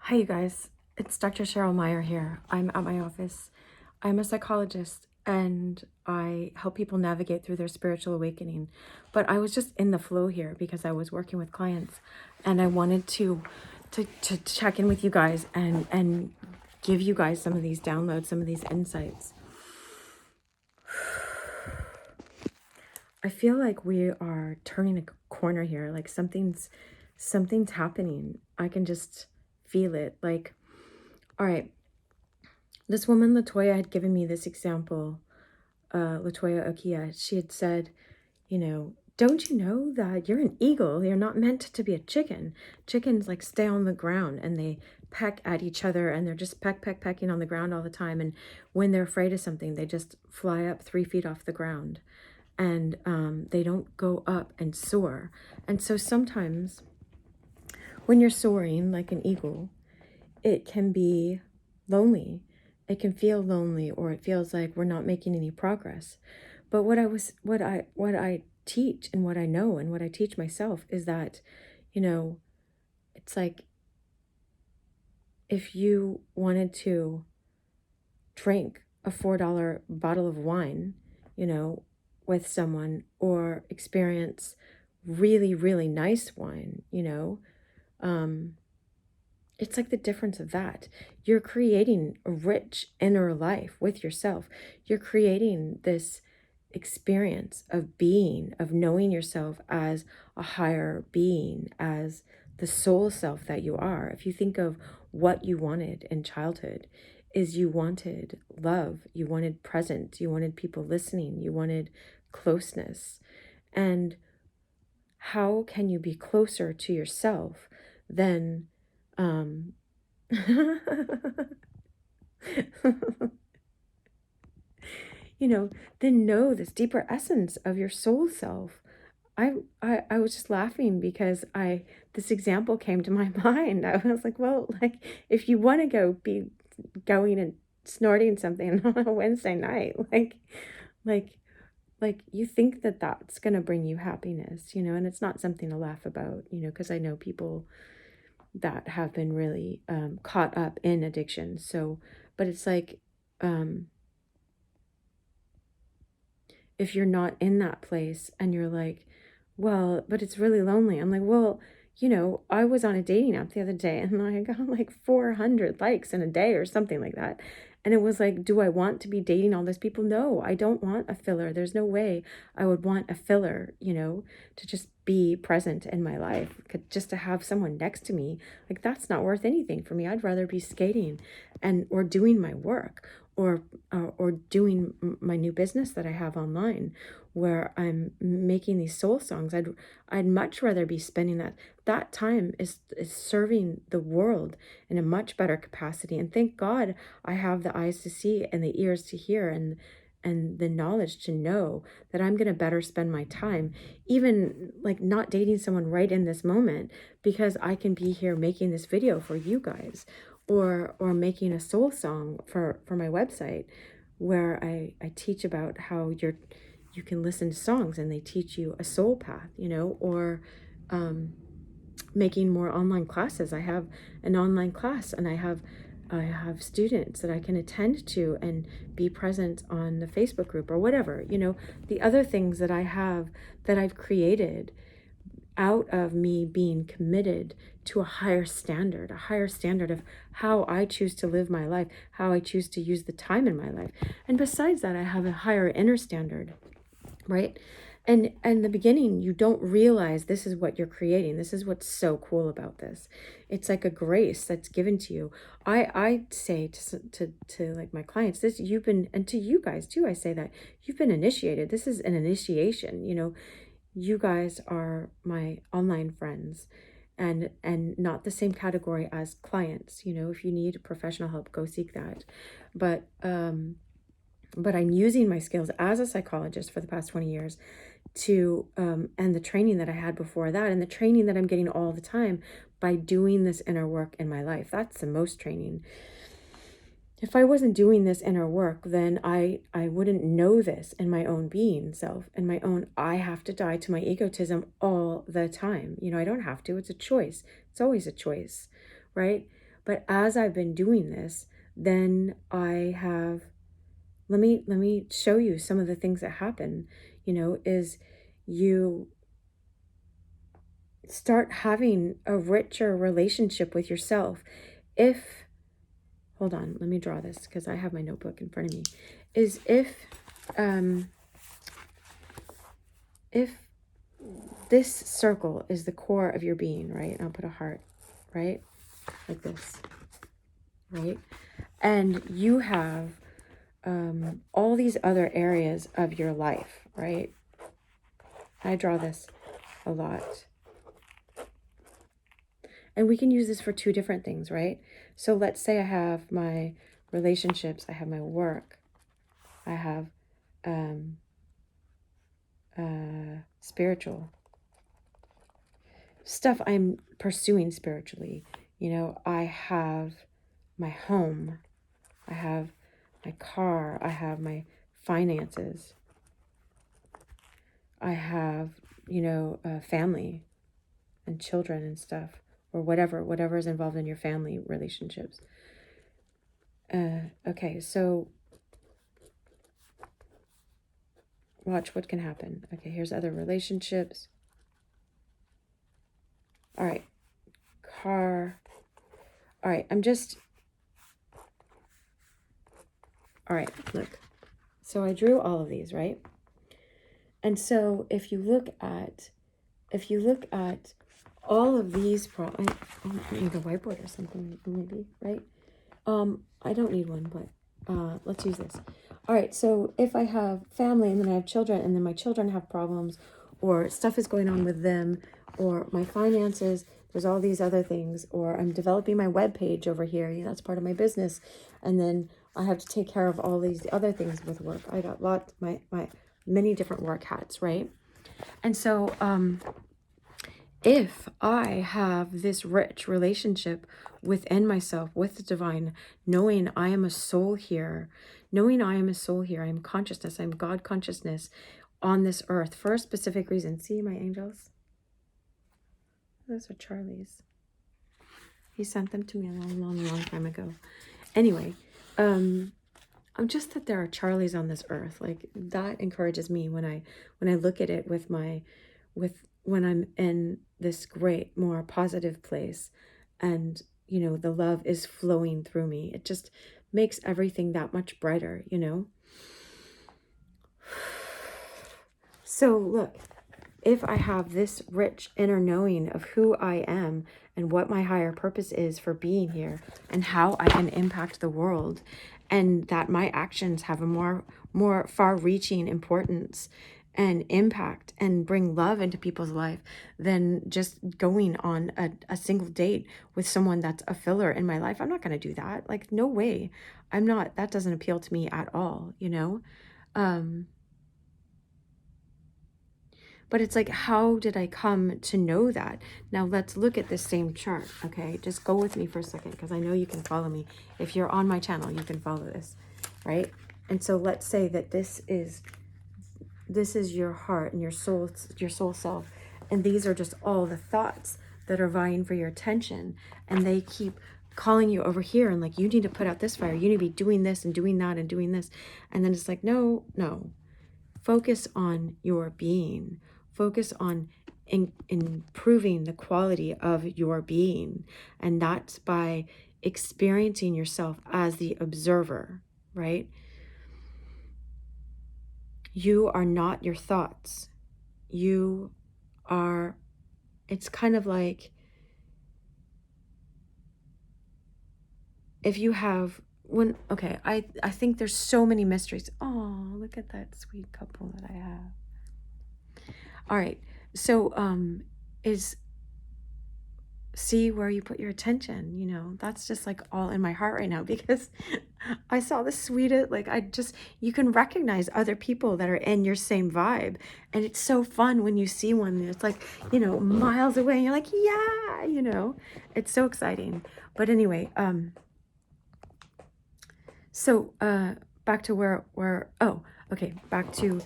Hi, you guys. It's Dr. Cheryl Meier here. I'm at my office. I'm a psychologist and I help people navigate through their spiritual awakening. But I was just in the flow here because I was working with clients and I wanted to check in with you guys and give you guys some of these downloads, some of these insights. I feel like we are turning a corner here, like something's happening. I can just feel it. Like, all right, this woman, Latoya, had given me this example, Latoya Okia. She had said, don't you know that you're an eagle? You're not meant to be a chicken. Chickens like stay on the ground and they peck at each other and they're just pecking on the ground all the time. And when they're afraid of something, they just fly up 3 feet off the ground and they don't go up and soar. And so sometimes when you're soaring like an eagle, it can be lonely. It can feel lonely, or it feels like we're not making any progress. But what I teach and what I know and what I teach myself is that, it's like if you wanted to drink a $4 bottle of wine, with someone, or experience really, really nice wine, it's like the difference of that. You're creating a rich inner life with yourself. You're creating this experience of being, of knowing yourself as a higher being, as the soul self that you are. If you think of what you wanted in childhood, is you wanted love, you wanted presence, you wanted people listening, you wanted closeness. And how can you be closer to yourself than then know this deeper essence of your soul self. I was just laughing because this example came to my mind. I was like, well, like if you want to be going and snorting something on a Wednesday night, like you think that that's going to bring you happiness, and it's not something to laugh about, because I know people that have been really caught up in addiction. So, but it's like, if you're not in that place and you're like, well, but it's really lonely. I'm like, well, I was on a dating app the other day and I got like 400 likes in a day or something like that. And it was like, do I want to be dating all those people? No, I don't want a filler. There's no way I would want a filler, to just be present in my life, just to have someone next to me. Like, that's not worth anything for me. I'd rather be skating or doing my work, or doing my new business that I have online, where I'm making these soul songs. I'd much rather be spending that time is serving the world in a much better capacity. And thank God I have the eyes to see and the ears to hear and the knowledge to know that I'm going to better spend my time, even like not dating someone right in this moment, because I can be here making this video for you guys, or making a soul song for my website, where I teach about how you can listen to songs and they teach you a soul path, or making more online classes. I have an online class and I have students that I can attend to and be present on the Facebook group or whatever, the other things that I have that I've created out of me being committed to a higher standard of how I choose to live my life, how I choose to use the time in my life. And besides that, I have a higher inner standard, right? And in the beginning, you don't realize this is what you're creating. This is what's so cool about this. It's like a grace that's given to you. I say to like my clients, this, you've been, and to you guys too, I say that you've been initiated. This is an initiation, you guys are my online friends, and not the same category as clients. If you need professional help, go seek that. But I'm using my skills as a psychologist for the past 20 years to and the training that I had before that, and the training that I'm getting all the time by doing this inner work in my life. That's the most training. If I wasn't doing this inner work, then I wouldn't know this in my own being self, and my own, I have to die to my egotism all the time. I don't have to, it's a choice. It's always a choice, right? But as I've been doing this, then I have, let me show you some of the things that happen, is you start having a richer relationship with yourself. If, hold on, let me draw this because I have my notebook in front of me, is if this circle is the core of your being, right? And I'll put a heart, right? Like this, right? And you have all these other areas of your life, right? I draw this a lot. And we can use this for two different things, right? So let's say I have my relationships, I have my work, I have spiritual stuff I'm pursuing spiritually. I have my home, I have my car, I have my finances, I have, family and children and stuff, or whatever is involved in your family relationships. Okay, so watch what can happen. Okay, here's other relationships. All right, car. All right, all right, look. So I drew all of these, right? And so if you look at all of these problems, I need a whiteboard or something maybe, right? I don't need one, but let's use this. All right, so if I have family and then I have children and then my children have problems or stuff is going on with them or my finances, there's all these other things, or I'm developing my web page over here, that's part of my business, and then I have to take care of all these other things with work. I got my many different work hats, right? And so if I have this rich relationship within myself, with the divine, knowing I am a soul here, I am consciousness, I'm God consciousness on this earth for a specific reason. See my angels? Those are Charlie's. He sent them to me a long time ago. Anyway, just that there are Charlies on this earth, like that encourages me when I look at it when I'm in this great, more positive place, and the love is flowing through me. It just makes everything that much brighter, So look, if I have this rich inner knowing of who I am and what my higher purpose is for being here and how I can impact the world, and that my actions have a more far-reaching importance and impact and bring love into people's life than just going on a single date with someone that's a filler in my life. I'm not going to do that. Like, no way. That doesn't appeal to me at all, But it's like, how did I come to know that? Now let's look at this same chart, okay? Just go with me for a second because I know you can follow me. If you're on my channel, you can follow this, right? And so let's say that this is your heart and your soul self. And these are just all the thoughts that are vying for your attention. And they keep calling you over here and like, you need to put out this fire. You need to be doing this and doing that and doing this. And then it's like, no. Focus on your being. Focus on improving the quality of your being. And that's by experiencing yourself as the observer, right? You are not your thoughts. You are, it's kind of like if you have okay, I think there's so many mysteries. Oh, look at that sweet couple that I have. All right, so see where you put your attention, that's just like all in my heart right now because I saw the sweetest, like you can recognize other people that are in your same vibe, and it's so fun when you see one and it's like, miles away and you're like, yeah, it's so exciting. But anyway, so back to back to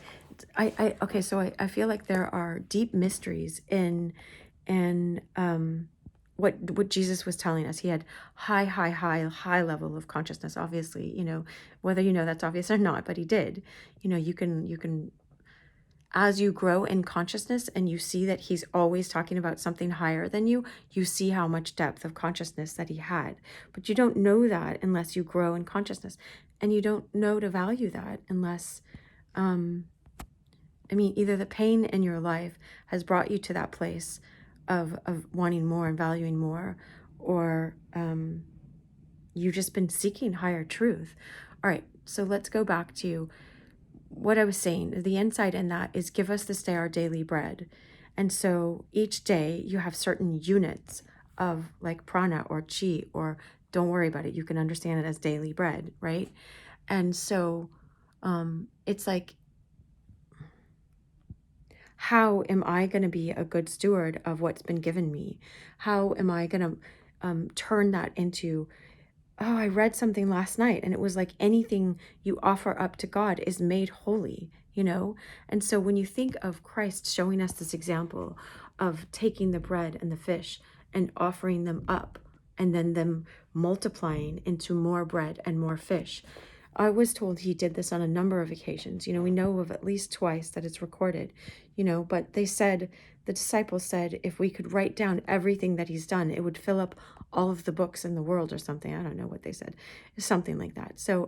so I feel like there are deep mysteries in what Jesus was telling us. He had high level of consciousness, obviously, whether that's obvious or not, but he did. You can as you grow in consciousness and you see that he's always talking about something higher than you see how much depth of consciousness that he had. But you don't know that unless you grow in consciousness. And you don't know to value that unless, either the pain in your life has brought you to that place of wanting more and valuing more, or you've just been seeking higher truth. All right, so let's go back to what I was saying. The insight in that is, give us this day our daily bread. And so each day you have certain units of like prana or chi, or don't worry about it, you can understand it as daily bread, right? And so it's like, how am I going to be a good steward of what's been given me? How am I going to turn that into, oh, I read something last night and it was like, anything you offer up to God is made holy, And so when you think of Christ showing us this example of taking the bread and the fish and offering them up, and then them multiplying into more bread and more fish, I was told he did this on a number of occasions. We know of at least twice that it's recorded, but the disciples said, if we could write down everything that he's done, it would fill up all of the books in the world or something. I don't know what they said, something like that. So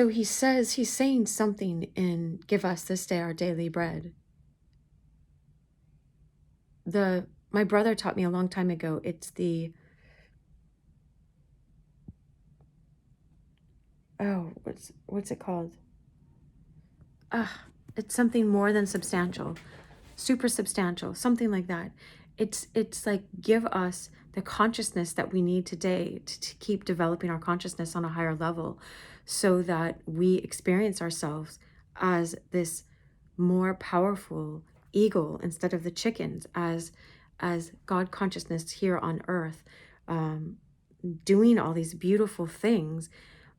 he says, he's saying something in give us this day our daily bread. My brother taught me a long time ago, it's what's it called? It's something more than substantial, super substantial, something like that. It's like, give us the consciousness that we need today to keep developing our consciousness on a higher level, so that we experience ourselves as this more powerful eagle instead of the chickens, as God consciousness here on earth, doing all these beautiful things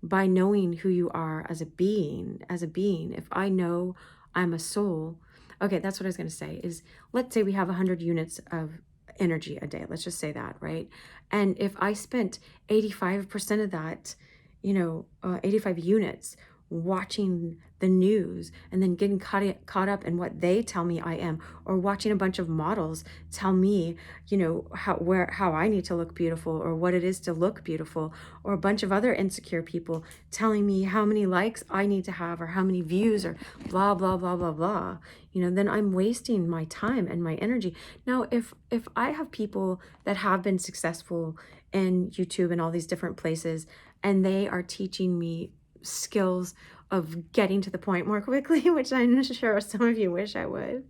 by knowing who you are as a being. If I know I'm a soul, okay, that's what I was going to say, is, let's say we have 100 units of energy a day. Let's just say that, right? And if I spent 85% of that, 85 units watching the news and then getting caught up in what they tell me I am, or watching a bunch of models tell me, how I need to look beautiful, or what it is to look beautiful, or a bunch of other insecure people telling me how many likes I need to have, or how many views, or blah, blah, blah, blah, blah, then I'm wasting my time and my energy. Now, if I have people that have been successful in YouTube and all these different places, and they are teaching me skills of getting to the point more quickly, which I'm sure some of you wish I would,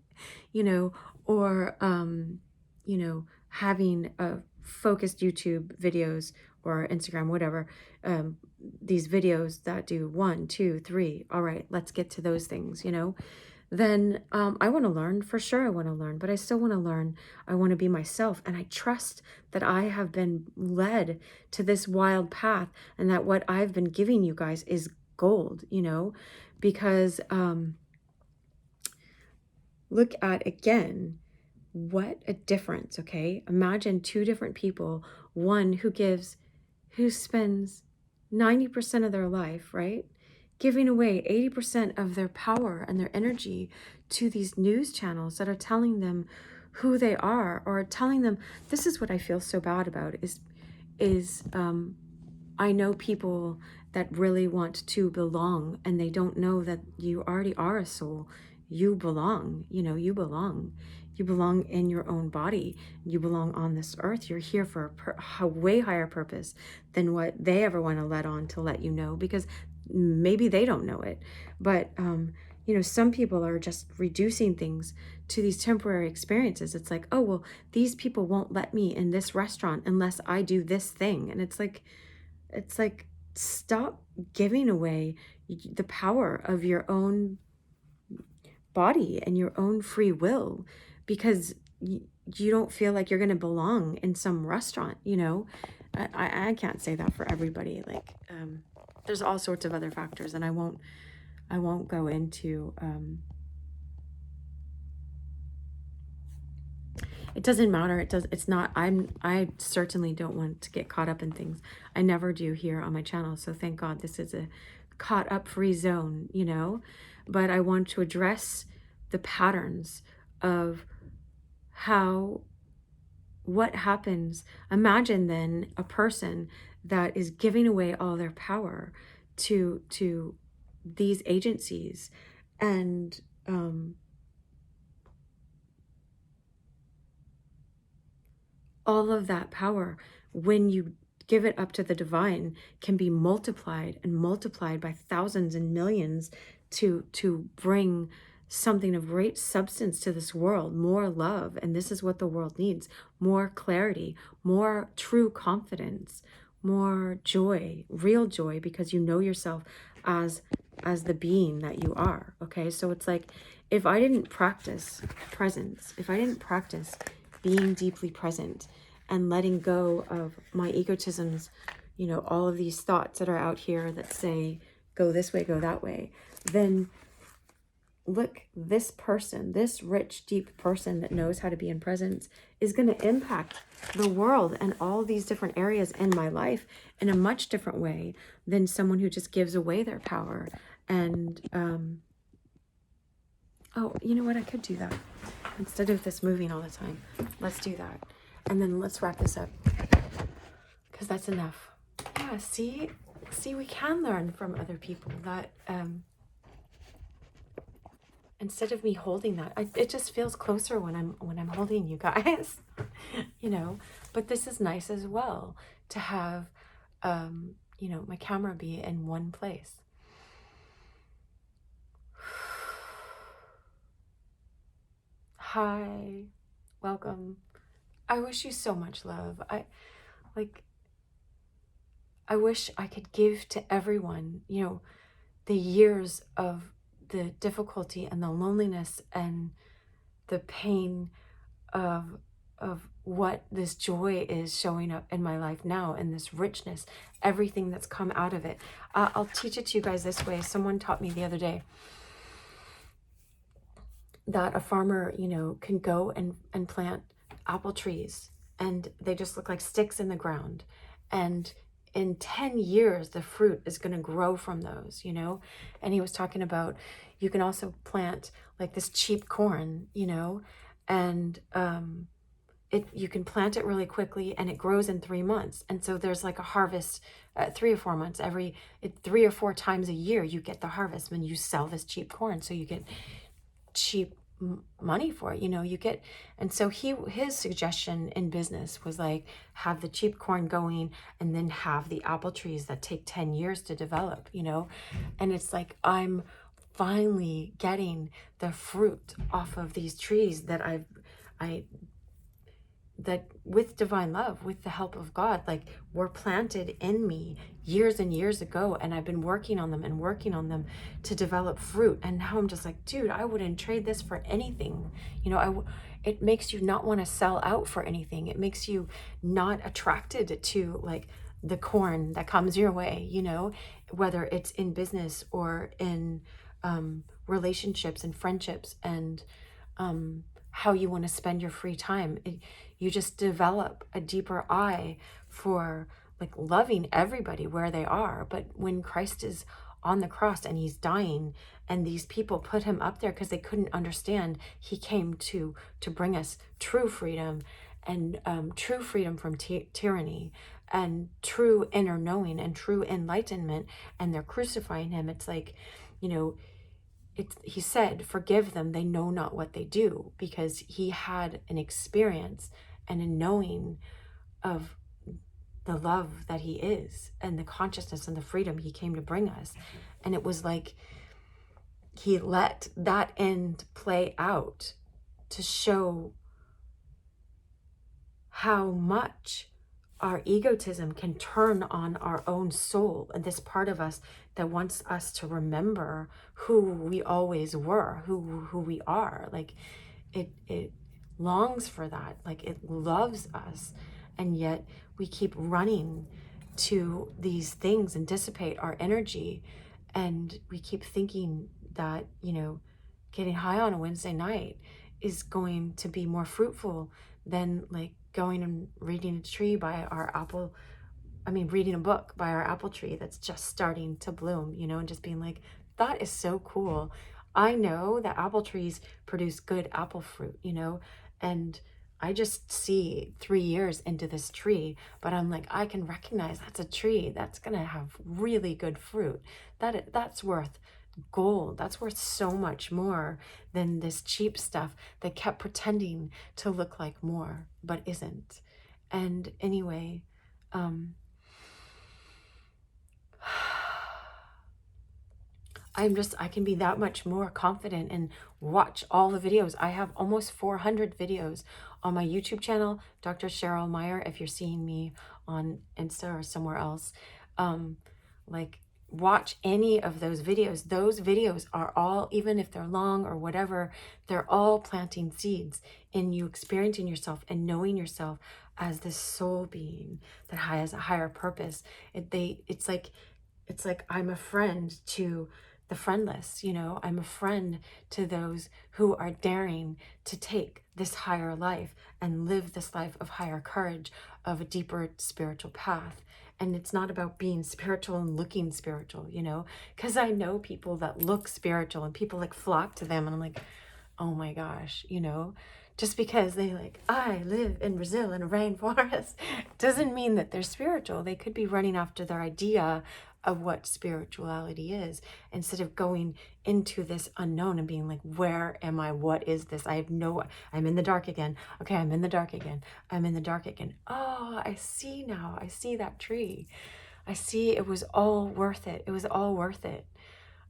or, having focused YouTube videos or Instagram, whatever, these videos that do 1, 2, 3. All right, let's get to those things, then I want to learn, for sure. I want to learn, but I still want to learn. I want to be myself. And I trust that I have been led to this wild path, and that what I've been giving you guys is gold, because look at, again, what a difference. Okay. Imagine two different people, one who spends 90% of their life, right, giving away 80% of their power and their energy to these news channels that are telling them who they are, or telling them, this is what I feel so bad about, is I know people that really want to belong, and they don't know that you already are a soul. You belong, you belong. You belong in your own body. You belong on this earth. You're here for a way higher purpose than what they ever want to let on to let you know, because maybe they don't know it. But, some people are just reducing things to these temporary experiences. It's like, oh, well, these people won't let me in this restaurant unless I do this thing. And it's like, stop giving away the power of your own body and your own free will, because you don't feel like you're going to belong in some restaurant. I can't say that for everybody. Like, there's all sorts of other factors, and I won't go into it doesn't matter. It's not, I certainly don't want to get caught up in things. I never do here on my channel. So thank God this is a caught up free zone, you know, but I want to address the patterns of what happens. Imagine then a person that is giving away all their power to these agencies, and all of that power, when you give it up to the divine, can be multiplied and multiplied by thousands and millions to bring something of great substance to this world, more love. And this is what the world needs: more clarity, more true confidence, more joy, real joy, because you know yourself as the being that you are. Okay, so it's like, if I didn't practice presence, if I didn't practice being deeply present and letting go of my egotisms, you know, all of these thoughts that are out here that say, go this way, go that way, then look, this person, this rich, deep person that knows how to be in presence is going to impact the world and all these different areas in my life in a much different way than someone who just gives away their power. And, oh, you know what? I could do that. Instead of this moving all the time, let's do that. And then let's wrap this up, because that's enough. Yeah, see, we can learn from other people that, instead of me holding that, it just feels closer when I'm holding you guys, you know. But this is nice as well to have, you know, my camera be in one place. Hi, welcome. I wish you so much love. I wish I could give to everyone, you know, the years of the difficulty and the loneliness and the pain of what this joy is showing up in my life now, and this richness, everything that's come out of it. I'll teach it to you guys this way. Someone taught me the other day that a farmer, you know, can go and plant apple trees, and they just look like sticks in the ground, and in 10 years the fruit is going to grow from those, you know. And he was talking about, you can also plant like this cheap corn, you know, and you can plant it really quickly and it grows in 3 months. And so there's like a harvest 3 or 4 months, 3 or 4 times a year you get the harvest when you sell this cheap corn. So you get cheap money for it, you know, you get. And so his suggestion in business was like, have the cheap corn going and then have the apple trees that take 10 years to develop, you know. And it's like, I'm finally getting the fruit off of these trees that that with divine love, with the help of God, like, were planted in me years and years ago, and I've been working on them to develop fruit. And now I'm just like, dude, I wouldn't trade this for anything, you know. It makes you not want to sell out for anything. It makes you not attracted to like the corn that comes your way, you know, whether it's in business or in relationships and friendships, and how you want to spend your free time. You just develop a deeper eye for like loving everybody where they are. But when Christ is on the cross and he's dying, and these people put him up there because they couldn't understand, he came to bring us true freedom, and true freedom from tyranny, and true inner knowing and true enlightenment. And they're crucifying him. It's like, you know, he said, forgive them, they know not what they do, because he had an experience and a knowing of the love that he is, and the consciousness and the freedom he came to bring us. And it was like he let that end play out to show how much our egotism can turn on our own soul, and this part of us that wants us to remember who we always were, who we are. Like it longs for that, like it loves us, and yet we keep running to these things and dissipate our energy. And we keep thinking that, you know, getting high on a Wednesday night is going to be more fruitful than like going and reading a tree by our apple, reading a book by our apple tree that's just starting to bloom, you know, and just being like, that is so cool. I know that apple trees produce good apple fruit, you know, and I just see 3 years into this tree, but I'm like, I can recognize that's a tree that's gonna have really good fruit. That's worth gold. That's worth so much more than this cheap stuff that kept pretending to look like more, but isn't. And anyway, I can be that much more confident and watch all the videos. I have almost 400 videos on my YouTube channel, Dr. Cheryl Meier, if you're seeing me on Insta or somewhere else. Like, watch any of those videos. Those videos are all, even if they're long or whatever, they're all planting seeds in you experiencing yourself and knowing yourself as this soul being that has a higher purpose. It's like I'm a friend to the friendless, you know, I'm a friend to those who are daring to take this higher life and live this life of higher courage, of a deeper spiritual path. And it's not about being spiritual and looking spiritual, you know, because I know people that look spiritual and people like flock to them. And I'm like, oh my gosh, you know, just because they like, I live in Brazil in a rainforest doesn't mean that they're spiritual. They could be running after their idea of what spirituality is instead of going into this unknown and being like, where am I? What is this? I'm in the dark again. Okay, I'm in the dark again. I'm in the dark again. Oh, I see now. I see that tree. I see it was all worth it. It was all worth it.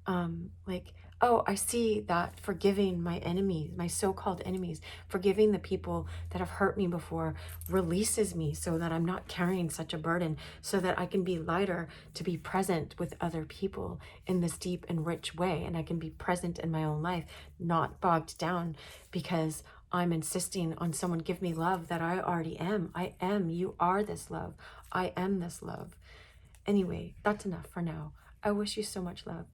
Like, oh, I see that forgiving my enemies, my so-called enemies, forgiving the people that have hurt me before releases me so that I'm not carrying such a burden, so that I can be lighter to be present with other people in this deep and rich way. And I can be present in my own life, not bogged down because I'm insisting on someone give me love that I already am. I am. You are this love. I am this love. Anyway, that's enough for now. I wish you so much love.